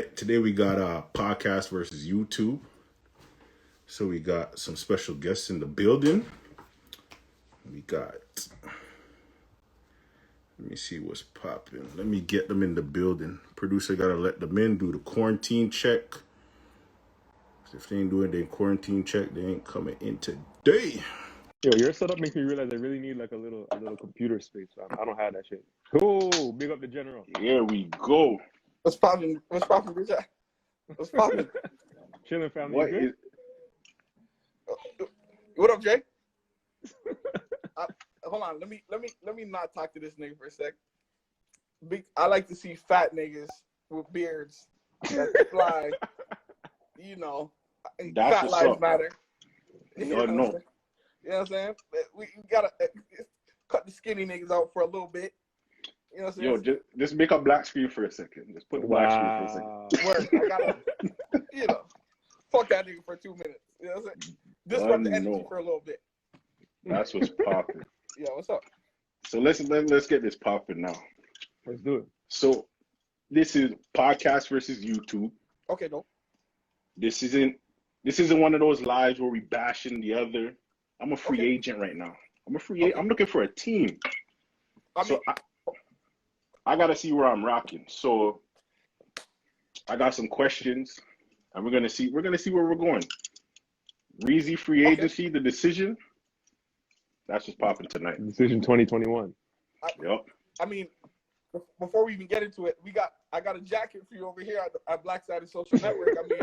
today we got podcast versus YouTube. So we got some special guests in the building. We got, let me see what's popping. Let me get them in the building. Producer gotta let them in, do the quarantine check. If they ain't doing their quarantine check, they ain't coming in today. Yo, your setup makes me realize I really need like a little computer space. I don't have that shit. Oh, big up the general. Here we go. What's popping? What's popping, bitch? What's popping? Chilling, family. What good? What up, Jay? Hold on. Let me not talk to this nigga for a sec. I like to see fat niggas with beards that fly. You know, That's fat lives matter. No. You know what I'm saying? We gotta cut the skinny niggas out for a little bit. You know what I'm saying? Yo, just make a black screen for a second. Just put the black screen for a second. Word. I gotta, fuck that nigga for 2 minutes. You know what I'm saying? Disrupt the energy for a little bit. That's what's popping. Yeah, what's up? So let's get this popping now. Let's do it. So this is podcast versus YouTube. Okay, no. This isn't one of those lives where we bashing the other. I'm a free agent right now. I'm a free agent. I'm looking for a team. I gotta see where I'm rocking. So I got some questions, and we're gonna see where we're going. Reezey free agency, the decision. That's what's popping tonight. Decision 2021. Yep. I mean, before we even get into it, I got a jacket for you over here at Black Sided Social Network. I mean,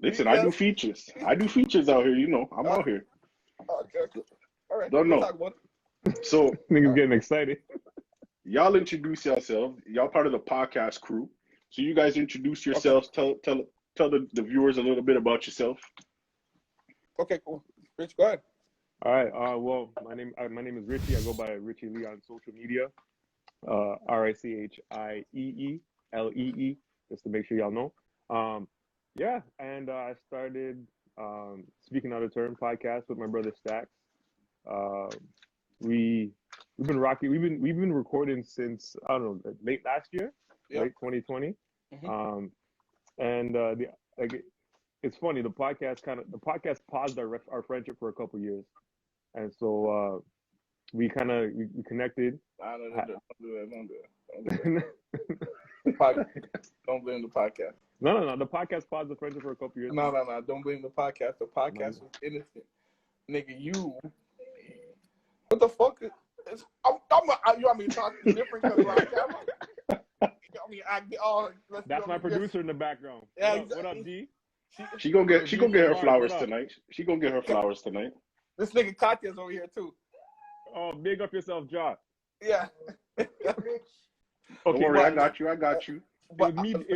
Listen, I do features. I do features out here. You know, I'm out here. Okay. All right. Don't know. So niggas getting excited. Y'all introduce yourselves. Y'all part of the podcast crew. So you guys introduce yourselves. Okay. Tell the viewers a little bit about yourself. Okay, cool. Rich, go ahead. All right. Well, my name is Ritchiee. I go by Ritchiee Lee on social media. RICHIEELEE, just to make sure y'all know. Yeah, and I started Speaking Out of Turn podcast with my brother Stax. We've been rocking. We've been recording since I don't know, late last year, right, 2020. Mm-hmm. It's funny. The podcast paused our friendship for a couple years, and so we connected. Don't blame the podcast. No. The podcast paused the friendship for a couple years. No. Don't blame the podcast. The podcast was innocent. Nigga, what the fuck? You want me to talk different because we're on camera? That's my producer in the background. Yeah, what up, D? She gonna get her flowers tonight. She gonna get her flowers tonight. This nigga Katya's over here too. Oh, big up yourself, Josh. Yeah. Okay, don't worry, I got you. It was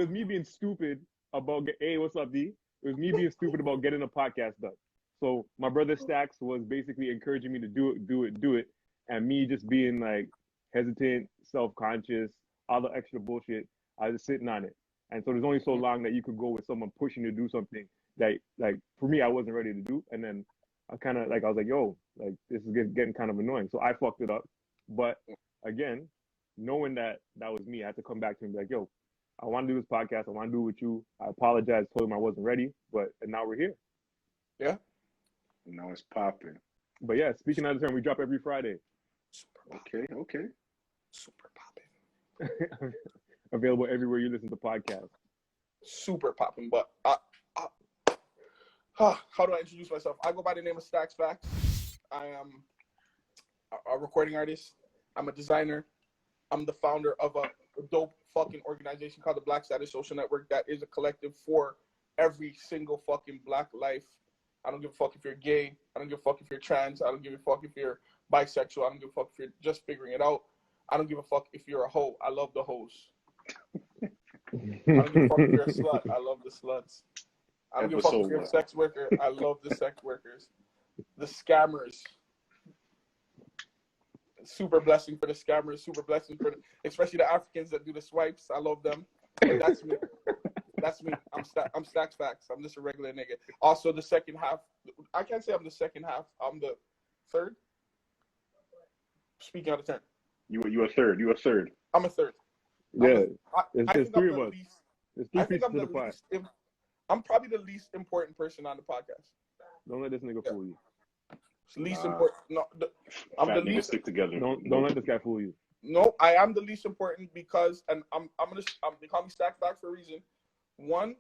me being stupid about hey, what's up, D? It was me being stupid about getting a podcast done. So my brother Stax was basically encouraging me to do it, and me just being like hesitant, self-conscious, all the extra bullshit. I was just sitting on it. And so there's only so long that you could go with someone pushing you to do something that, like, for me, I wasn't ready to do. And then I was like, yo, like, this is getting kind of annoying. So I fucked it up. But again, knowing that was me, I had to come back to him and be like, yo, I want to do this podcast. I want to do it with you. I apologize, told him I wasn't ready, and now we're here. Yeah. Now it's popping. But yeah, Speaking Out of Turn, we drop every Friday. Okay. Super popping. Available everywhere you listen to podcasts. Super popping, but how do I introduce myself? I go by the name of Staxxfacts. I am a recording artist. I'm a designer. I'm the founder of a dope fucking organization called the Black Sided Social Network that is a collective for every single fucking black life. I don't give a fuck if you're gay. I don't give a fuck if you're trans. I don't give a fuck if you're bisexual. I don't give a fuck if you're just figuring it out. I don't give a fuck if you're a hoe. I love the hoes. I don't give a fuck if you're a slut. I love the sluts. I don't give a fuck if you're a sex worker. I love the sex workers. The scammers. Super blessing for the scammers. Super blessing for especially the Africans that do the swipes. I love them. But that's me. That's me. I'm Staxxfacts. I'm just a regular nigga. Also, the second half. I can't say I'm the second half. I'm the third. Speaking out of turn. You a third. I'm a third. Yeah, I it's think I'm three the of us. least. There's I three think pieces I'm to the the pie. least. I'm probably the least important person on the podcast. Don't let this nigga Yeah. fool you. It's least Nah. important. No, I'm Fat the niggas least. stick together. Don't let this guy fool you. No, I am the least important because, and they call me Staxxfacts for a reason. One,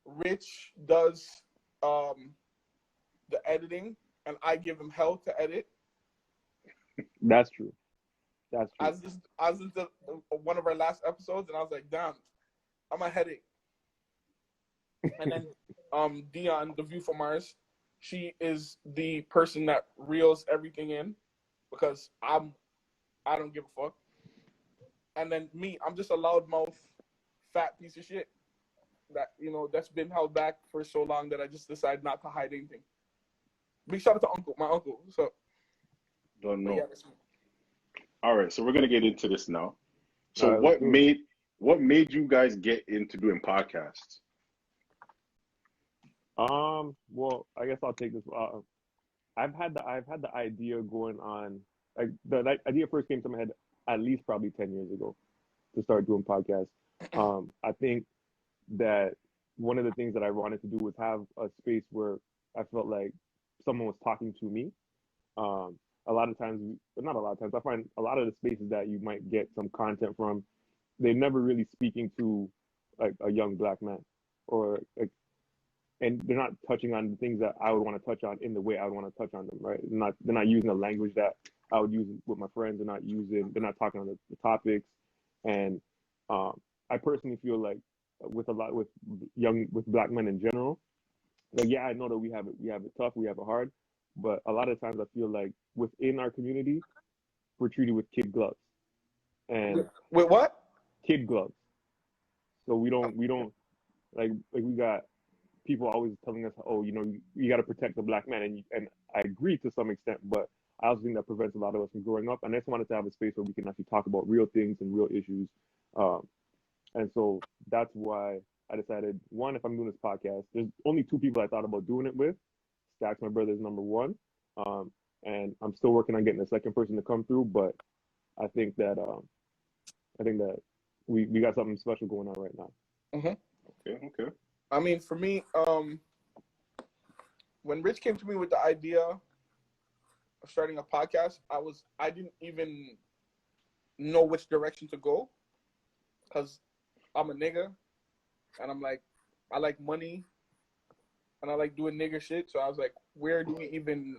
Rich does the editing, and I give him hell to edit. That's true. That's true. As is one of our last episodes, and I was like, damn, I'm a headache. And then Dion, the View from Mars, she is the person that reels everything in because I don't give a fuck. And then me, I'm just a loudmouth, fat piece of shit that that's been held back for so long that I just decided not to hide anything. Big shout out to my uncle. So Don't know. yeah, that's me. All right, so we're gonna get into this now. So All right, what made you guys get into doing podcasts? Well, I guess I'll take this. I've had the idea going on. Like the idea first came to my head at least probably 10 years ago to start doing podcasts. I think that one of the things that I wanted to do was have a space where I felt like someone was talking to me. A lot of times, but not a lot of times, I find a lot of the spaces that you might get some content from, they're never really speaking to like a young black man, or like, and they're not touching on the things that I would want to touch on in the way I would want to touch on them, right? They're not using the language that I would use with my friends. They're not talking on the topics. And I personally feel like with black men in general, like, yeah, I know that we have it tough, we have it hard, but a lot of times I feel like within our community, we're treated with kid gloves. And Wait, what? Kid gloves. So we don't like we got people always telling us, oh, you got to protect the black man, and I agree to some extent, but I also think that prevents a lot of us from growing up. And I just wanted to have a space where we can actually talk about real things and real issues. And so that's why I decided, one, if I'm doing this podcast, there's only two people I thought about doing it with. Stax, my brother, is number one. And I'm still working on getting a second person to come through, but I think that we got something special going on right now. Mm-hmm. Okay. I mean, for me, when Rich came to me with the idea of starting a podcast, I didn't even know which direction to go, because I'm a nigga, and I'm like, I like money, and I like doing nigger shit. So I was like, where do we even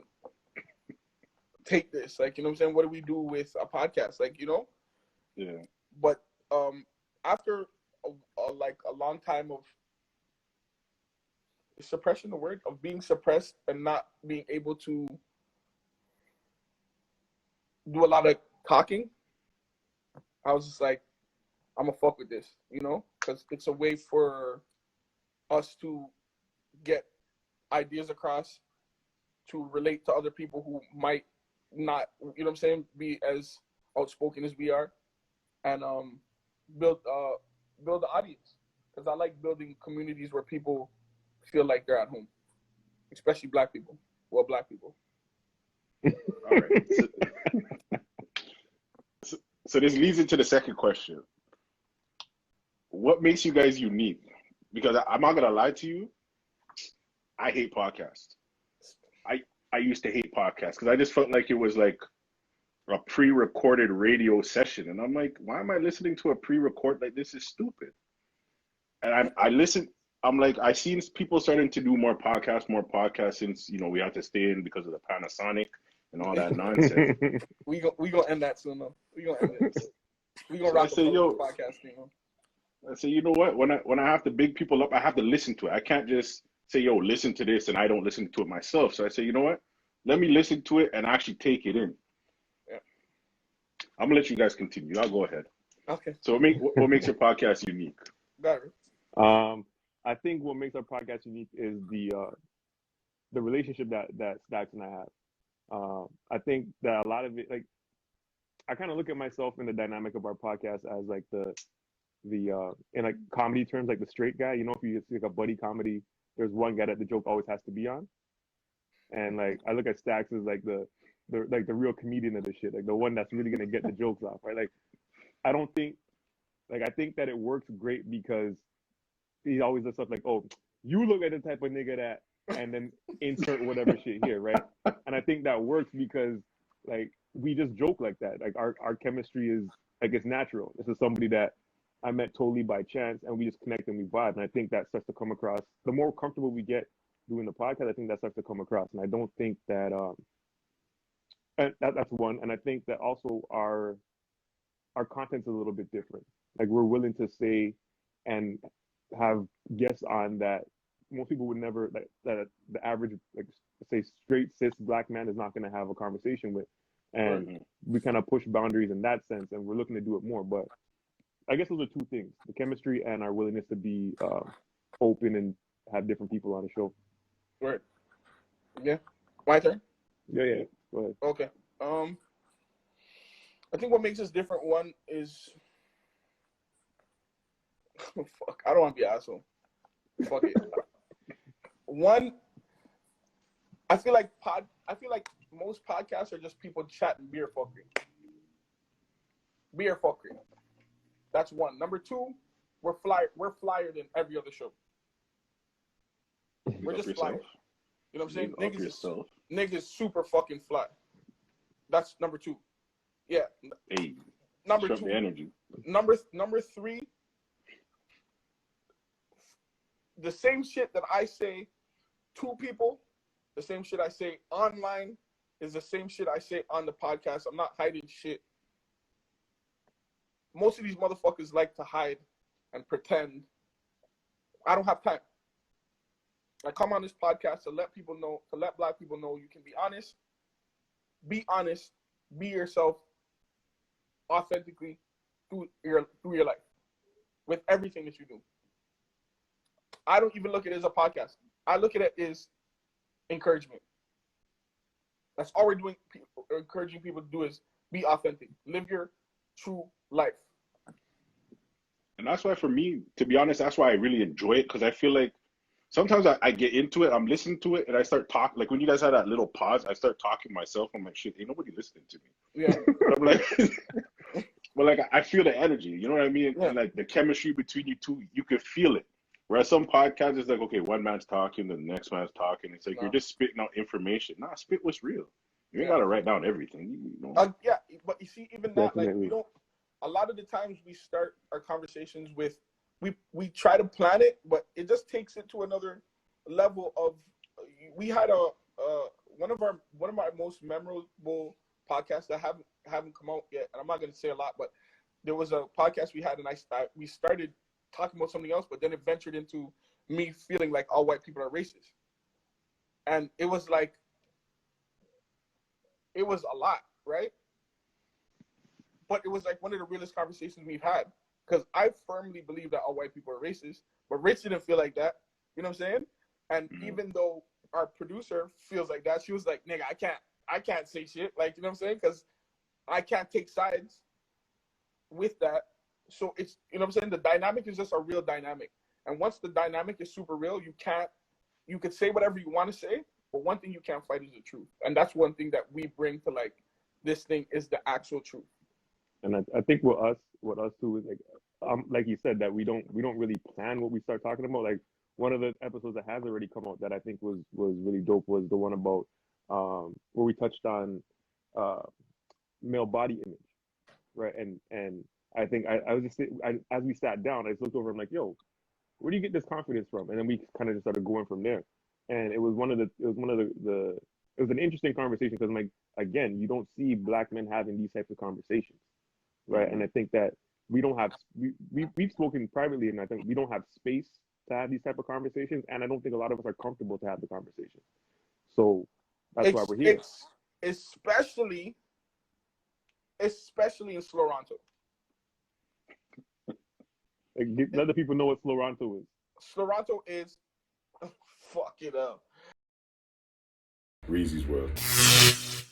take this? Like, you know what I'm saying? What do we do with a podcast? Like, Yeah. But after a long time of suppression, the word of being suppressed and not being able to do a lot of talking, I was just like, I'm gonna fuck with this, because it's a way for us to get ideas across, to relate to other people who might not, be as outspoken as we are, and build the audience, because I like building communities where people feel like they're at home, especially black people. Well, black people. All right. So this leads into the second question. What makes you guys unique? Because I'm not gonna lie to you, I hate podcasts. I used to hate podcasts because I just felt like it was like a pre-recorded radio session, and I'm like, why am I listening to a pre-record? Like, this is stupid. And I listen. I'm like, I seen people starting to do more podcasts since we had to stay in because of the Panasonic and all that nonsense. we gonna end that soon though. We gonna end it. We gonna rock the podcast. I say, you know what? When I have to big people up, I have to listen to it. I can't just say, yo, listen to this, and I don't listen to it myself. So I say, you know what? Let me listen to it and actually take it in. Yeah. I'm gonna let you guys continue. I'll go ahead. Okay. So what makes your podcast unique? Better. I think what makes our podcast unique is the relationship that Stax and I have. I think that a lot of it, like, I kind of look at myself in the dynamic of our podcast as like the in like comedy terms, like the straight guy. If you see like a buddy comedy, there's one guy that the joke always has to be on. And like I look at Stax as like the real comedian of the shit, like the one that's really gonna get the jokes off, right? Like I don't think Like, I think that it works great because he always does stuff like, oh, you look like the type of nigga that, and then insert whatever shit here, right? And I think that works because, like, we just joke like that. Like, our chemistry is, like, it's natural. This is somebody that I met totally by chance, and we just connect and we vibe. And I think that starts to come across. The more comfortable we get doing the podcast, I think that starts to come across. And I don't think that, and that's one. And I think that also our content's a little bit different. Like, we're willing to say and have guests on that most people would never, like, that the average, like, say, straight cis black man is not going to have a conversation with. And we kind of push boundaries in that sense, and we're looking to do it more. But I guess those are two things: the chemistry and our willingness to be open and have different people on the show. Right. Yeah. My turn. Yeah. Go ahead. Okay. I think what makes us different, one is, fuck, I don't want to be an asshole. Fuck it. One, I feel like most podcasts are just people chatting beer fuckery. Beer fuckery. That's one. Number two, we're flyer than every other show. We're just flyers. You know what I'm saying? Niggas super fucking fly. That's number two. Yeah. Hey. Number two. Energy. Number three. The same shit that I say to people, the same shit I say online is the same shit I say on the podcast. I'm not hiding shit. Most of these motherfuckers like to hide and pretend. I don't have time. I come on this podcast to let people know, to let black people know you can be honest, be yourself authentically through your life with everything that you do. I don't even look at it as a podcast. I look at it as encouragement. That's all we're doing, encouraging people to do is be authentic. Live your true life. And that's why, for me, to be honest, that's why I really enjoy it, because I feel like sometimes I get into it, I'm listening to it, and I start talking. Like, when you guys had that little pause, I start talking to myself. I'm like, shit, ain't nobody listening to me. Yeah. But I'm like, but like, I feel the energy, you know what I mean? Yeah. And like the chemistry between you two, you can feel it. Whereas some podcasts, it's like, okay, one man's talking, the next man's talking. It's like, you're just spitting out information. Nah, spit what's real. You ain't got to write down everything. You know? Yeah, but you see, even that, like, we don't, a lot of the times we start our conversations with, we try to plan it, but it just takes it to another level of, we had one of my most memorable podcasts that haven't come out yet, and I'm not going to say a lot, but there was a podcast we had, and we started talking about something else, but then it ventured into me feeling like all white people are racist. And it was like, it was a lot, right? But it was like one of the realest conversations we've had, because I firmly believe that all white people are racist, but Rich didn't feel like that. You know what I'm saying? And even though our producer feels like that, she was like, nigga, I can't say shit. Like, you know what I'm saying? Because I can't take sides with that. So it's, you know what I'm saying? The dynamic is just a real dynamic. And once the dynamic is super real, you could say whatever you want to say, but one thing you can't fight is the truth. And that's one thing that we bring to, like, this thing is the actual truth. And I think with us too is like you said, that we don't really plan what we start talking about. Like, one of the episodes that has already come out that I think was really dope was the one about where we touched on male body image, right? And I think I was just as we sat down, I just looked over and I'm like, yo, where do you get this confidence from? And then we kind of just started going from there. And it was an interesting conversation, because I'm like, again, you don't see black men having these types of conversations, right? And I think that we don't have, we've spoken privately, and I think we don't have space to have these type of conversations, and I don't think a lot of us are comfortable to have the conversation. So that's why we're here. Especially in Sloranto. Like, let the people know what Sloranto is. Sloranto is, fuck it up. Reezey's world.